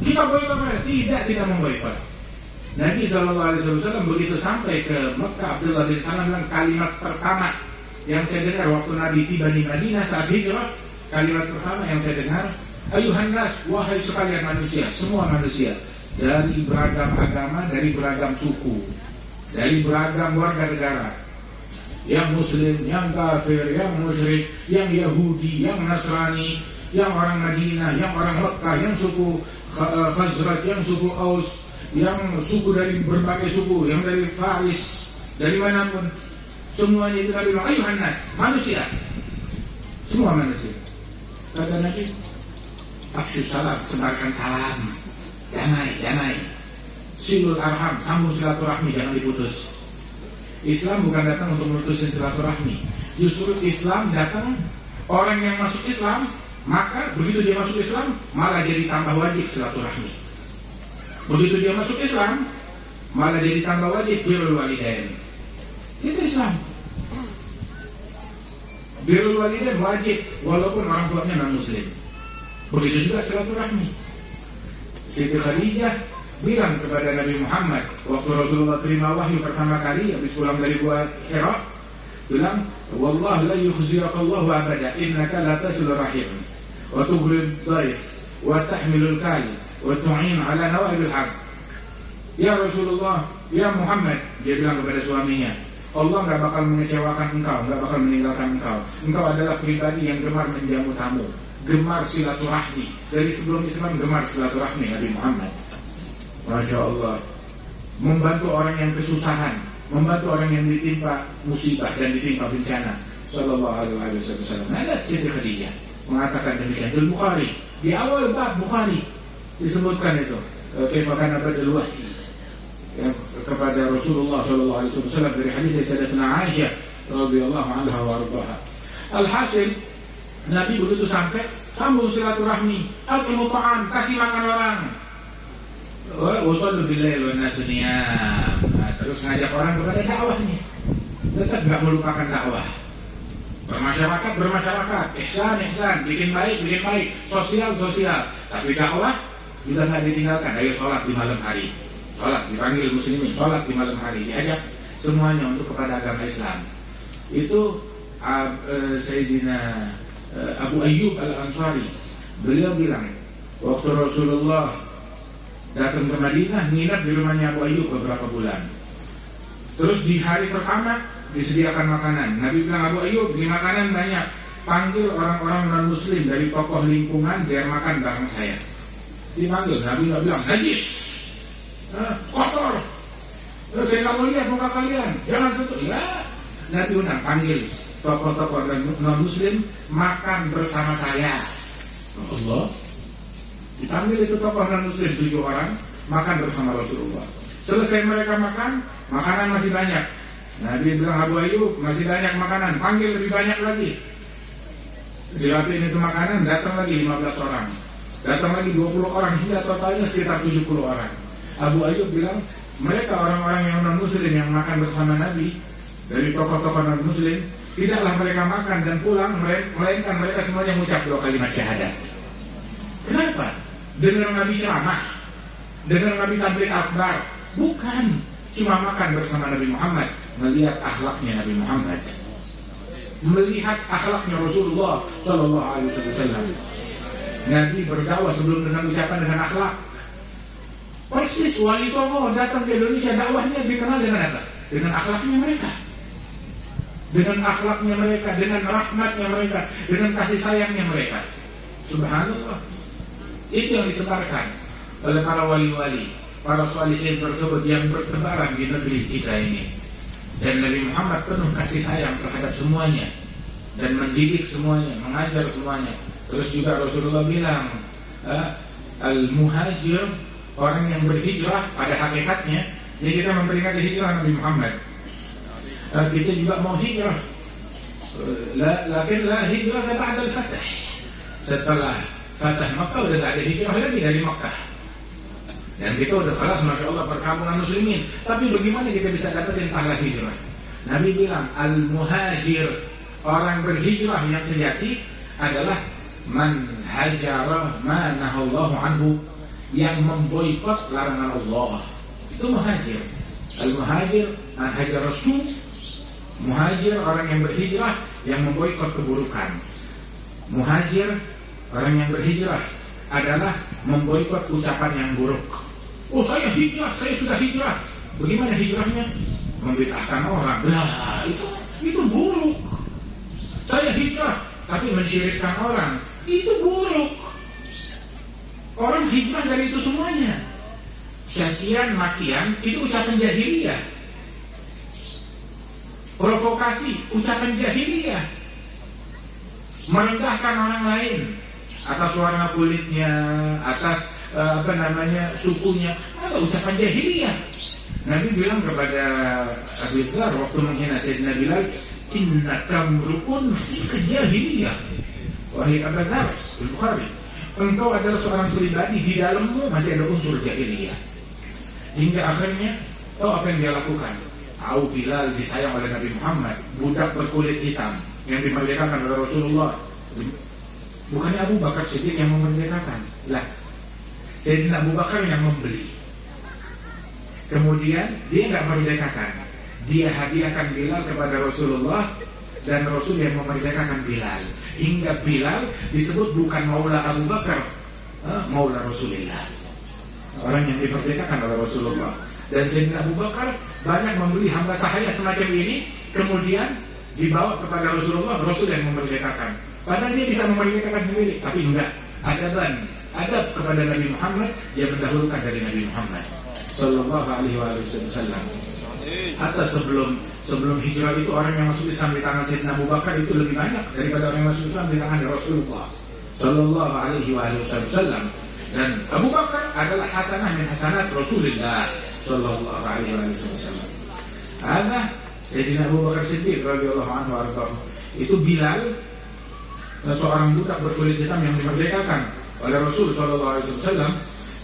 Kita boikot mereka. Tidak memboikot. Nabi SAW begitu sampai ke Mekah, Abdullah bin Salam bilang kalimat pertama yang saya dengar waktu Nabi tiba di Madinah saat hijrah, kalimat pertama yang saya dengar, ayuhan nas, wahai sekalian manusia, semua manusia, dari beragam agama, dari beragam suku, dari beragam warga negara, yang muslim, yang kafir, yang musyrik, yang Yahudi, yang Nasrani, yang orang Madinah, yang orang Mekah, yang suku Khazraj, yang suku Aus, yang suku dari berbagai suku, yang dari Faris, dari manapun, semuanya itu Nabi bilang, ayuhan nas, manusia, semua manusia. Kata Nabi, afshu salam, sebarkan salam, damai, silul arham, sambung silaturahmi, jangan diputus. Islam bukan datang untuk memutuskan silaturahmi. Justru Islam datang, orang yang masuk Islam, maka begitu dia masuk Islam, malah jadi tambah wajib silaturahmi. Begitu dia masuk Islam, malah jadi tambah wajib birrul walidain. Itu Islam. Birrul walidain wajib, walaupun orang tuanya non-muslim. Begitu juga silaturahmi. Siti Khadijah bilang kepada Nabi Muhammad waktu Rasulullah terima wahyu pertama kali habis pulang dari Gua Hira, bilang, wallah la yukhzirakallahu abada innaka la tasilur rahim wa tughrid dhaif wa tahmilul kal wa tu'in ala nawabil haq. Ya Rasulullah, ya Muhammad, dia bilang kepada suaminya, Allah gak bakal mengecewakan engkau, gak bakal meninggalkan engkau. Engkau adalah pribadi yang gemar menjamu tamu, gemar silaturahmi. Dari sebelum Islam gemar silaturahmi Nabi Muhammad. Masya Allah, membantu orang yang kesusahan, membantu orang yang ditimpa musibah dan ditimpa bencana. Sallallahu alaihi wasallam. Ada Siti Khadijah mengatakan demikian. Di Bukhari, di awal bab Bukhari disebutkan itu. Kaifa kana badal wahyi kepada Rasulullah sallallahu alaihi wasallam dari hadis Sayyidatina Aisyah radhiyallahu anha wa ardhaha. Alhasil, Nabi begitu sampai sambung silaturahmi, al-imu ta'am, kasih makan orang. Wasallu billahi wa nasu niyam. Terus ngajak orang kepada dakwahnya. Tetap gak melupakan dakwah. Bermasyarakat, ihsan, bikin baik, sosial. Tapi dakwah juga gak ditinggalkan. Ayo sholat di malam hari. Sholat, dipanggil muslimin, sholat di malam hari. Diajak semuanya untuk kepada agama Islam. Itu Sayyidina Abu Ayyub Al-Ansari. Beliau bilang, waktu Rasulullah datang ke Madinah, nginap di rumahnya Abu Ayyub beberapa bulan. Terus di hari pertama disediakan makanan. Nabi bilang, Abu Ayyub, di makanan banyak, panggil orang-orang non-muslim dari tokoh lingkungan biar makan bareng saya. Dipanggil, Nabi nggak bilang, najis, kotor, saya nggak mau lihat muka kalian, jangan sentuh. Ya, Nabi undang, panggil tokoh-tokoh non-muslim makan bersama saya. Allah, dipanggil itu tokoh non-muslim 7 orang makan bersama Rasulullah. Selesai mereka makan, makanan masih banyak. Nabi bilang, Abu Ayyub, masih banyak makanan, panggil lebih banyak lagi. Dirapiin itu makanan, datang lagi 15 orang, datang lagi 20 orang, hingga totalnya sekitar 70 orang. Abu Ayyub bilang, mereka orang-orang yang non-muslim yang makan bersama Nabi, dari tokoh-tokoh non-muslim, tidaklah mereka makan dan pulang, melainkan mereka semuanya mengucap 2 kalimat syahadat. Kenapa? Dengar Nabi ceramah, dengar Nabi tabligh akbar? Bukan, cuma makan bersama Nabi Muhammad, melihat akhlaknya Nabi Muhammad, melihat akhlaknya Rasulullah sallallahu alaihi wasallam. Nabi berdakwah sebelum dengan ucapan dengan akhlak. Persis Wali Songo datang ke Indonesia, dakwahnya dikenal dengan apa? Dengan akhlaknya mereka. Dengan akhlaknya mereka, dengan rahmatnya mereka, dengan kasih sayangnya mereka. Subhanallah. Itu yang disebarkan oleh para wali-wali, para sholihin tersebut yang bertebaran di negeri kita ini. Dan Nabi Muhammad penuh kasih sayang terhadap semuanya dan mendidik semuanya, mengajar semuanya. Terus juga Rasulullah bilang, al-muhajir, orang yang berhijrah pada hakikatnya. Jadi kita memperingati hijrah Nabi Muhammad. Kita juga mau hijrah, lakin la hijrah ba'da al-fath. Setelah Fatah Makkah udah gak ada hijrah lagi dari Makkah. Dan kita udah kelas, Masya Allah, perkampungan muslimin. Tapi bagaimana kita bisa dapetin pahala hijrah? Nabi bilang, al-muhajir, orang berhijrah yang sejati adalah man hajara ma nahallahu anhu, yang memboikot larangan Allah. Itu muhajir. Al-muhajir man hajar rasul. Muhajir, orang yang berhijrah yang memboikot keburukan. Muhajir, orang yang berhijrah adalah memboikot ucapan yang buruk. Oh, saya hijrah, saya sudah hijrah. Bagaimana hijrahnya? Membid'ahkan orang. Lah, itu buruk. Saya hijrah, tapi mensyirikkan orang, itu buruk. Orang hijrah dari itu semuanya. cacian, makian itu ucapan jahiliyah. Provokasi, ucapan jahiliyah. Merendahkan orang lain atas warna kulitnya, atas sukunya, atau ucapan jahiliyah. Nabi bilang kepada Abu Dzar waktu menghina Sayyidina Bilal, innaka mru'un fika jahiliyah. Wahai Abu Dzar, Al-Bukhari, engkau adalah seorang pribadi, di dalammu masih ada unsur jahiliyah. Hingga akhirnya, tahu apa yang dia lakukan? Tahu Bilal disayang oleh Nabi Muhammad, budak berkulit hitam yang dimerdekakan oleh Rasulullah. Bukannya Abu Bakar Siddiq yang memerdekakan, lah, Sayyidina Abu Bakar yang membeli. Kemudian dia nggak merdekakan, dia hadiahkan Bilal kepada Rasulullah, dan Rasul yang memerdekakan Bilal. Hingga Bilal disebut bukan Maula Abu Bakar, Maula Rasulullah, orang yang dimerdekakan oleh Rasulullah. Dan Sayyidina Abu Bakar banyak membeli hamba sahaya semacam ini, kemudian dibawa kepada Rasulullah, Rasul yang memerdekakan. Padahal dia bisa memerdekakan sendiri, tapi enggak. Adab kepada Nabi Muhammad, dia mendahulukan dari Nabi Muhammad Sallallahu Alaihi Wasallam. Atau sebelum hijrah itu orang yang masuk Islam di tangan Sayyidina Abu Bakar itu lebih banyak daripada orang yang masuk Islam di tangan Rasulullah Sallallahu Alaihi Wasallam. Dan Abu Bakar adalah hasanah min hasanat Rasulullah Sallallahu Alaihi Wasallam. Ada Sayyidina Abu Bakar Siddiq radhiyallahu anhu arba. Itu Bilal, seorang budak berkulit hitam yang dimerdekakan oleh Rasul Sallallahu Alaihi Wasallam.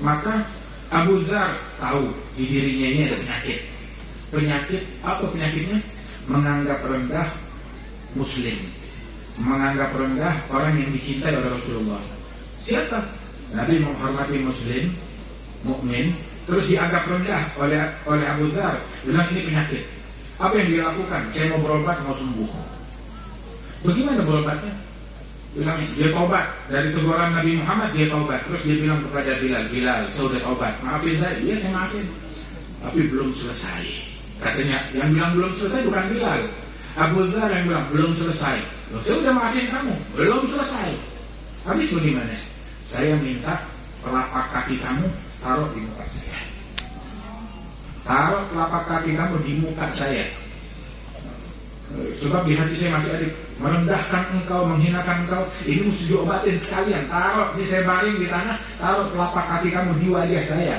Maka Abu Dzar tahu di dirinya ini ada penyakit. Penyakit apa penyakitnya? Menganggap rendah Muslim, menganggap rendah orang yang dicintai oleh Rasulullah. Siapa? Nabi menghormati Muslim, mukmin, terus dianggap rendah oleh Abu Dzar. Bilang ini penyakit. Apa yang dia lakukan? Saya mau berobat, mau sembuh. Bagaimana berobatnya? Bilang dia taubat dari teguran Nabi Muhammad, dia taubat. Terus dia bilang kepada Bilal, saya sudah taubat, maafin saya. Iya saya maafin, tapi belum selesai. Katanya yang bilang belum selesai bukan Bilal, Abu Dzar yang bilang belum selesai. Loh, saya sudah maafin kamu, belum selesai. Habis bagaimana? Saya minta telapak kaki kamu taruh di muka saya. Taruh telapak kaki kamu di muka saya. Sebab di hati saya masih ada merendahkan engkau, menghinakan engkau. Ini mesti diobatin sekalian. Taruh, saya baring di tanah, taruh telapak kaki kamu di wajah saya,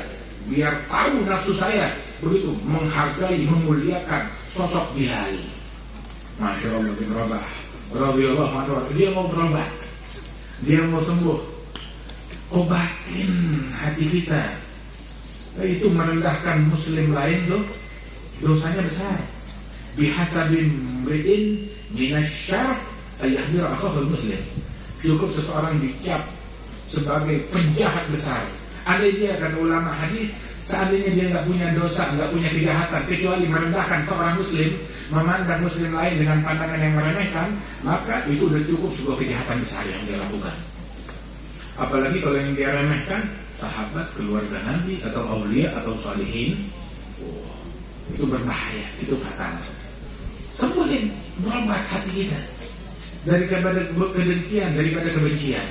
biar tahu nafsu saya. Begitu menghargai, memuliakan sosok Bilal. Masya Allah bin Rabah radhiyallahu anhu. Dia mau berobat, dia mau sembuh. Obatin hati kita. Itu merendahkan Muslim lain tuh dosanya besar. Bihasabin mri'in minasyarf ayyahdira akhahul muslim. Cukup seseorang dicap sebagai penjahat besar. Ada dia kata ulama hadis, seandainya dia nggak punya dosa, nggak punya kejahatan kecuali merendahkan seorang Muslim, memandang Muslim lain dengan pandangan yang meremehkan, maka itu sudah cukup sebuah kejahatan besar yang dia lakukan. Apalagi kalau yang dia remehkan sahabat, keluarga Nabi, atau aulia, atau salihin, itu berbahaya, itu fatal. Sembuhin, berobat hati kita daripada kedengkian, daripada kebencian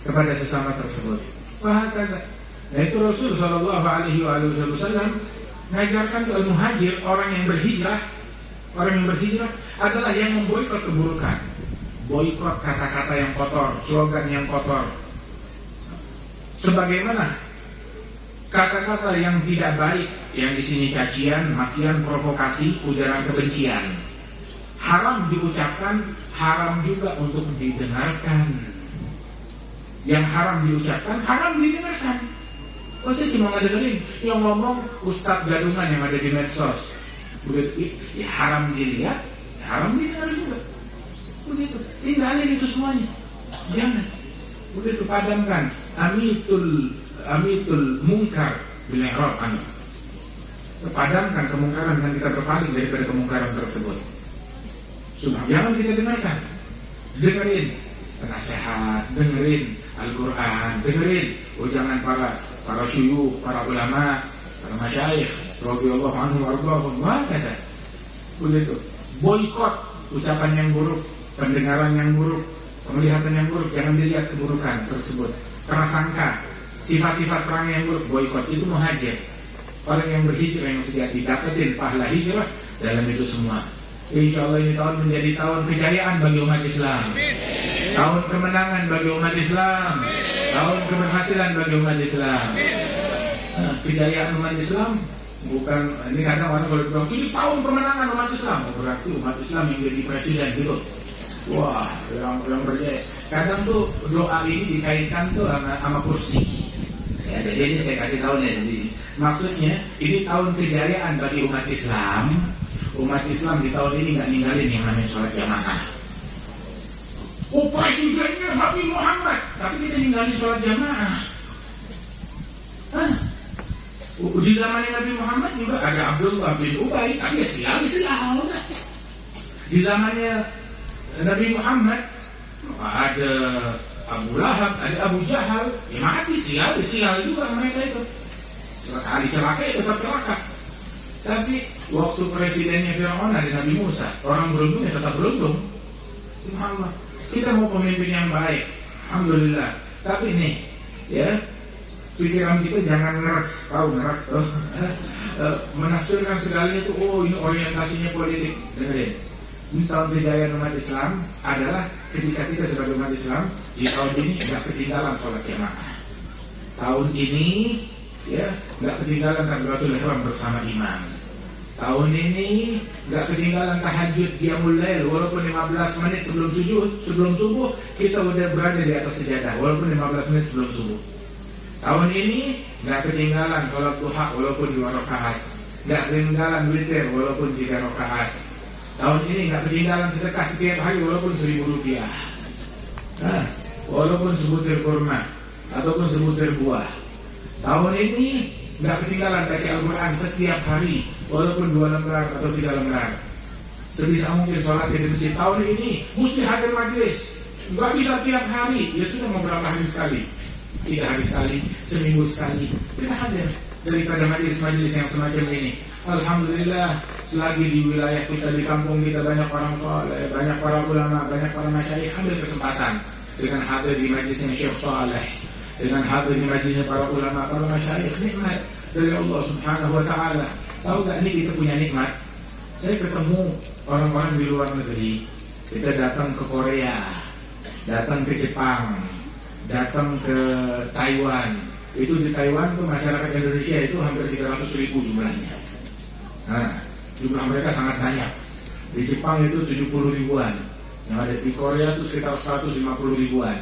kepada sesama tersebut. Wahakala. Nah itu Rasul Sallallahu Alaihi Wasallam mengajarkan ke al-muhajir, orang yang berhijrah adalah yang memboikot keburukan, boikot kata-kata yang kotor, slogan yang kotor. Sebagaimana kata-kata yang tidak baik, yang di sini cacian, makian, provokasi, ujaran kebencian, haram diucapkan, haram juga untuk didengarkan. Yang haram diucapkan, haram didengarkan. Oh saya cuma nggak dengerin, yang ngomong Ustadz gadungan yang ada di medsos, begitu, ya haram dilihat, ya haram didengar juga. Begitu, tinggalin itu semuanya, jangan. Begitu, padamkan. Amitul mungkar bil i'rab anhu. Padamkan kemungkaran dengan kita berpaling daripada kemungkaran tersebut. Jangan kita dengarkan. Dengerin nasihat, dengerin Al-Quran, dengerin ujangan para syuyukh, para ulama, para masyayikh radhiyallahu anhum warḍahum. Kata begitu. Boikot ucapan yang buruk, pendengaran yang buruk, penglihatan yang buruk, jangan dilihat keburukan tersebut. Prasangka, sifat-sifat perang yang buruk, boikot. Itu muhajir. Orang yang berhijrah yang sejati dapetin pahala hijrah dalam itu semua. Insya Allah ini tahun menjadi tahun kejayaan bagi umat Islam. Tahun kemenangan bagi umat Islam. Tahun keberhasilan bagi umat Islam. Kejayaan umat Islam bukan, ini kadang orang kalau bilang ini tahun kemenangan umat Islam, berarti umat Islam yang jadi presiden gitu. Wah, yang berjaya. Kadang tuh doa ini dikaitkan tuh sama kursi. Ya, jadi saya kasih tahu nih. Jadi, maksudnya ini tahun kejayaan bagi umat Islam. Umat Islam di tahun ini nggak ninggalin yang namanya sholat jamaah. Presidennya Nabi Muhammad, tapi kita ninggalin sholat jamaah. Di zaman Nabi Muhammad juga ada Abdullah bin Ubay, tapi sial. Di zamannya Nabi Muhammad ada Abu Lahab, ada Abu Jahal, ya mati sial juga mereka itu. Sekali celaka ya tetap celaka. Tapi waktu presidennya Fir'aun ada Nabi Musa, orang beruntung ya tetap beruntung. Subhanallah. Kita mau pemimpin yang baik, alhamdulillah. Tapi nih, ya pikiran kita jangan ngeres tuh. Menafsirkan segalanya itu, oh ini orientasinya politik. Dengerin. Ini tahun kejayaan umat Islam adalah ketika kita sebagai umat Islam di tahun ini nggak ketinggalan sholat jamaah. Tahun ini ya nggak ketinggalan takbiratul ihram bersama imam. Tahun ini nggak ketinggalan tahajud qiyamul lail, walaupun 15 menit sebelum subuh kita udah berada di atas sejadah, walaupun 15 menit sebelum subuh. Tahun ini nggak ketinggalan sholat duha walaupun 2 rakaat, nggak ketinggalan witir walaupun 3 rakaat. Tahun ini nggak ketinggalan sedekah setiap hari walaupun 1.000 rupiah. Walaupun sebutir kurma ataupun sebutir buah. Tahun ini nggak ketinggalan baca Al-Quran setiap hari walaupun 2 lembar atau 3 lembar. Sebisa mungkin sholat di masjid. Tahun ini mesti hadir majlis. Nggak bisa tiap hari. Ya sudah mau berapa hari sekali? 3 hari sekali, seminggu sekali. Kita hadir daripada majlis-majlis yang semacam ini. Alhamdulillah, selagi di wilayah kita, di kampung kita banyak orang soleh, banyak para ulama, banyak para masyayikh ambil kesempatan dengan hadir di majlisnya Syekh Saleh, dengan hadir di majlisnya para ulama, para masyayikh. Nikmat dari Allah Subhanahu wa Ta'ala. Tahu gak ini kita punya nikmat? Saya ketemu orang-orang di luar negeri. Kita datang ke Korea, datang ke Jepang, datang ke Taiwan. Itu di Taiwan tuh masyarakat Indonesia itu hampir 300.000 jumlahnya. Jumlah mereka sangat banyak. Di Jepang itu 70 ribuan. Yang ada di Korea itu sekitar 150 ribuan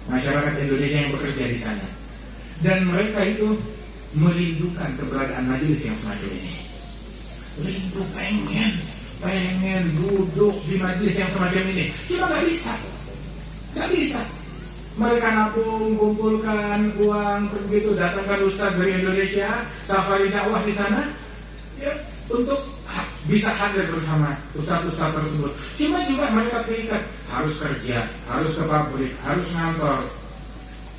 masyarakat Indonesia yang bekerja di sana. Dan mereka itu merindukan keberadaan majelis yang semacam ini. Rindu, pengen duduk di majelis yang semacam ini. Cuma gak bisa. Mereka nabung, kumpulkan uang, begitu datangkan ustaz dari Indonesia, safari dakwah di sana, ya, untuk bisa hadir bersama ustaz-ustaz tersebut. Cuma juga mereka terikat, harus kerja, harus ke pabrik, harus ngantor,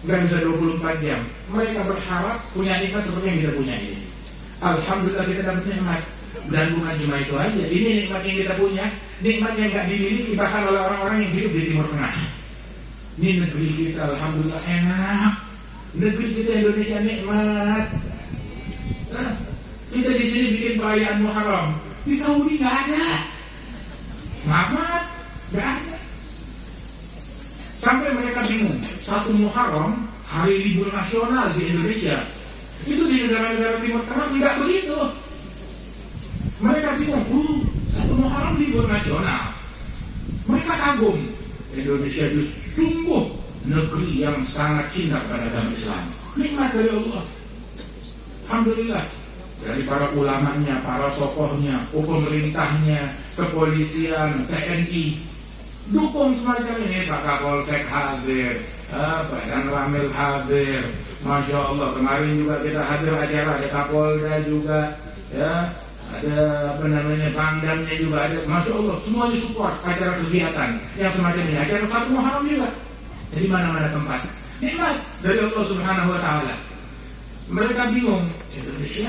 nggak bisa 24 jam. Mereka berharap punya nikmat seperti yang kita punya ini. Alhamdulillah kita dapat nikmat. Dan bukan cuma itu aja, ini nikmat yang kita punya, nikmat yang nggak dimiliki bahkan oleh orang-orang yang hidup di Timur Tengah. Ini negeri kita alhamdulillah enak. Negeri kita Indonesia nikmat. Kita di sini bikin perayaan Muharram. Di Saudi nggak ada. Maaf, nggak ada. Sampai mereka bingung. 1 Muharram hari libur nasional di Indonesia. Itu di negara-negara Timur Tengah nggak begitu. Mereka bingung. 1 Muharram libur nasional. Mereka kagum. Indonesia itu sungguh negeri yang sangat cinta pada agama Islam. Nikmat dari Allah. Alhamdulillah. Dari para ulamanya, para tokohnya, pemerintahnya, kepolisian, TNI, dukung semacam ini. Pak Kapolsek hadir, Pak Dan Ramil hadir. Masya Allah, kemarin juga kita hadir acara, ada Kapolda juga, ya. Ada Pangdamnya juga ada. Masya Allah, semuanya support acara kegiatan yang semacam ini. Acara 1 Muharram juga. Jadi mana-mana tempat. Nikmat dari Allah Subhanahu wa Ta'ala. Mereka bingung. Indonesia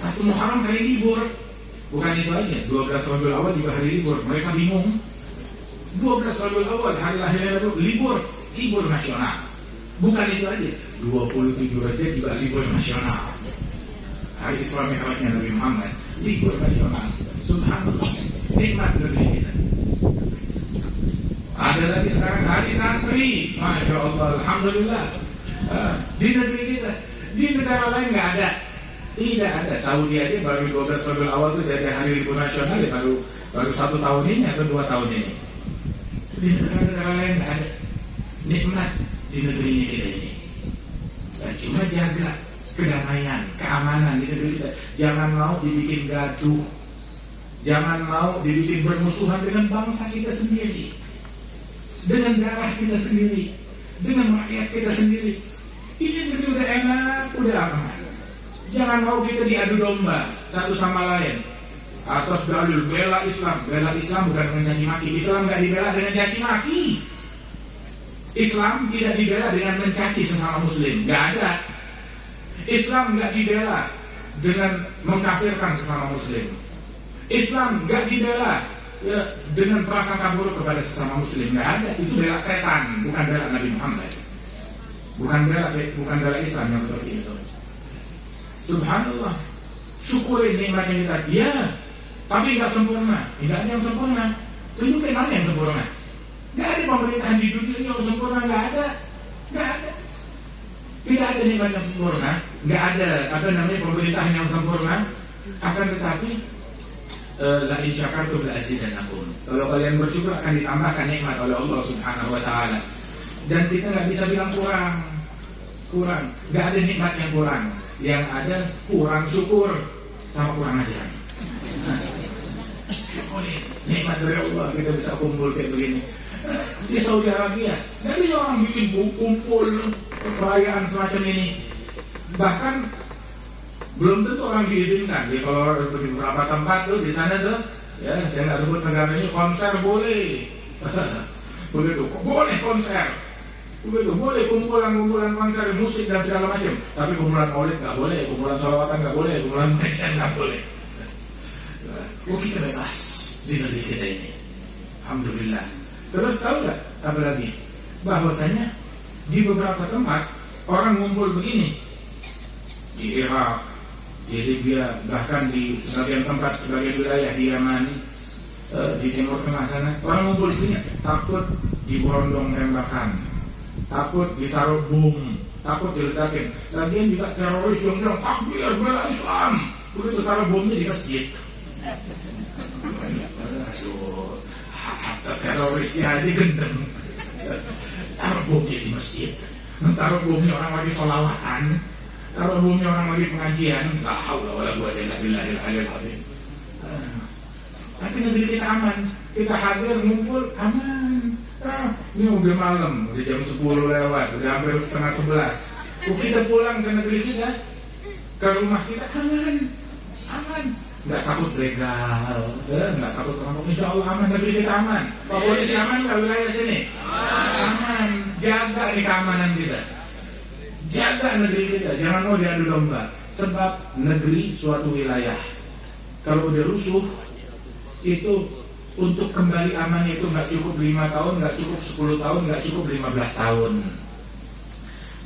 1 Muharram hari libur. Bukan itu aja, 12 Rabiul Awal juga hari libur. Mereka bingung. 12 Rabiul Awal hari lahirnya libur nasional. Bukan itu aja, 27 Rajab juga libur nasional. hari Isra Mi'rajnya Nabi Muhammad, libur nasional. Subhanallah, nikmat negeri kita. Ada lagi sekarang hari santri, Masya Allah, Alhamdulillah. Di negeri kita, di negara lain nggak ada. Tidak ada. Saudi aja baru 12 Rabiul Awal itu dari hari libur nasional ya baru 1 tahun ini atau 2 tahun ini. Di negara-negara lain nggak ada. Nikmat di negerinya kita ini. Dan cuma jaga kedamaian, keamanan di negeri kita. Jangan mau dibikin gaduh. Jangan mau dibikin bermusuhan dengan bangsa kita sendiri, dengan darah kita sendiri, dengan rakyat kita sendiri. Ini negeri udah enak, udah aman. Jangan mau kita diadu domba satu sama lain atas dalil bela Islam. Bela Islam bukan dengan caci maki. Islam nggak dibela dengan caci maki. Islam tidak dibela dengan mencaci sesama Muslim. Nggak ada. Islam nggak dibela dengan mengkafirkan sesama Muslim. Islam nggak dibela ya, dengan prasangka buruk kepada sesama Muslim. Nggak ada. Itu bela setan, bukan bela Nabi Muhammad. Bukan bela Islam yang seperti itu. Subhanallah, syukurin nikmatnya kita. Ya, tapi nggak sempurna. Nggak ada yang sempurna. Tunjukin mana yang sempurna. Nggak ada pemerintahan di dunia yang sempurna. Nggak ada. Nggak ada. Tidak ada nikmat yang sempurna. Nggak ada apa namanya pemerintahan yang sempurna. Akan tetapi la in syakartum la azidannakum. Kalau kalian bersyukur akan ditambahkan nikmat oleh Allah Subhanahu wa taala. Dan kita nggak bisa bilang kurang. Nggak ada nikmat yang kurang. Yang ada kurang syukur sama kurang ajar. Syukurin nikmat dari Allah kita bisa kumpul kayak begini. Di Saudi Arabia nggak bisa orang bikin kumpul perayaan semacam ini. Bahkan belum tentu orang diizinkan. Jadi kalau di beberapa tempat tuh di sana tuh, ya saya nggak sebut negaranya, konser boleh. Begitu, boleh konser. Begitu, boleh kumpulan konser musik dan segala macam. Tapi kumpulan maulid nggak boleh, kumpulan sholawatan nggak boleh, kumpulan pensiun nggak boleh. Kita bebas di negeri kita ini. Alhamdulillah. Terus tahu nggak apa lagi? Bahwasanya di beberapa tempat orang ngumpul begini, di Irak, di Libya, bahkan di sebagian tempat, sebagian wilayah di Yaman, di Timur Tengah sana, orang ngumpul begini takut diborondong tembakan, takut ditaruh bom, takut diledakin. Lagian juga teroris yang bilang takbir bela Islam, begitu taruh bomnya di masjid. Aduh, hatta terorisnya aja gendeng. Taruh bomnya di masjid, taruh bomnya orang lagi sholawatan, taruh bomnya orang lagi pengajian. La haula wala quwwata illa billahil aliyyil azim. Tapi negeri kita aman, kita hadir ngumpul aman. Ini udah malam, udah jam 10 lewat, udah hampir setengah 11. Kita pulang ke negeri kita, ke rumah kita aman. Nggak takut begal, nggak takut perampok. Insya Allah aman, negeri kita aman. Pak polisi aman nggak wilayah sini? Aman. Jaga nih keamanan kita. Jaga negeri kita, jangan mau diadu domba. Sebab negeri suatu wilayah, kalau udah rusuh, itu untuk kembali amannya itu nggak cukup 5 tahun, nggak cukup 10 tahun, nggak cukup 15 tahun.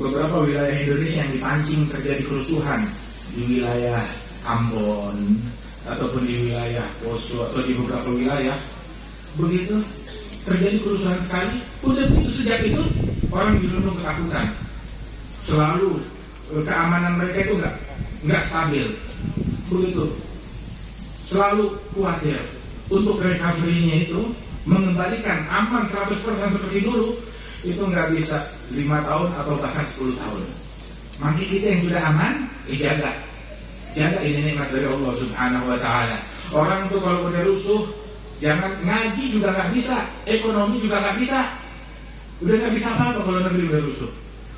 Beberapa wilayah Indonesia yang dipancing terjadi kerusuhan di wilayah Ambon ataupun di wilayah Poso atau di beberapa wilayah, begitu terjadi kerusuhan sekali, udah begitu sejak itu orang dilundung ketakutan. Selalu keamanan mereka itu nggak stabil, begitu. Selalu khawatir. Untuk recovery-nya itu mengembalikan aman 100% seperti dulu itu nggak bisa 5 tahun atau bahkan 10 tahun. Maka kita yang sudah aman dijaga. Jaga ini nikmat dari Allah Subhanahu wa taala. Orang tuh kalau udah rusuh, jangan ngaji juga nggak bisa, ekonomi juga nggak bisa. Udah nggak bisa apa-apa kalau negeri udah rusuh.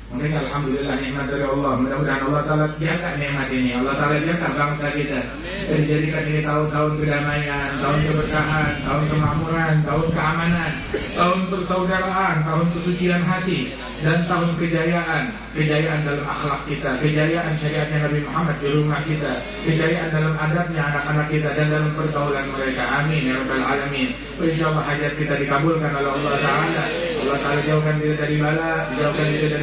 Mungkin alhamdulillah nikmat dari Allah. Mudah-mudahan Allah Ta'ala jaga nikmat ini. Allah Ta'ala jaga bangsa kita. Dan jadikan ini tahun-tahun kedamaian, tahun keberkahan, tahun kemakmuran, tahun keamanan, tahun persaudaraan, tahun kesucian hati, dan tahun kejayaan. Kejayaan dalam akhlak kita, kejayaan syariatnya Nabi Muhammad di rumah kita, kejayaan dalam adabnya anak-anak kita, dan dalam pergaulan mereka. Amin ya rabbal alamin. Insyaallah hajat kita dikabulkan oleh Allah Ta'ala. Allah Ta'ala jauhkan diri dari bala, jauhkan diri dari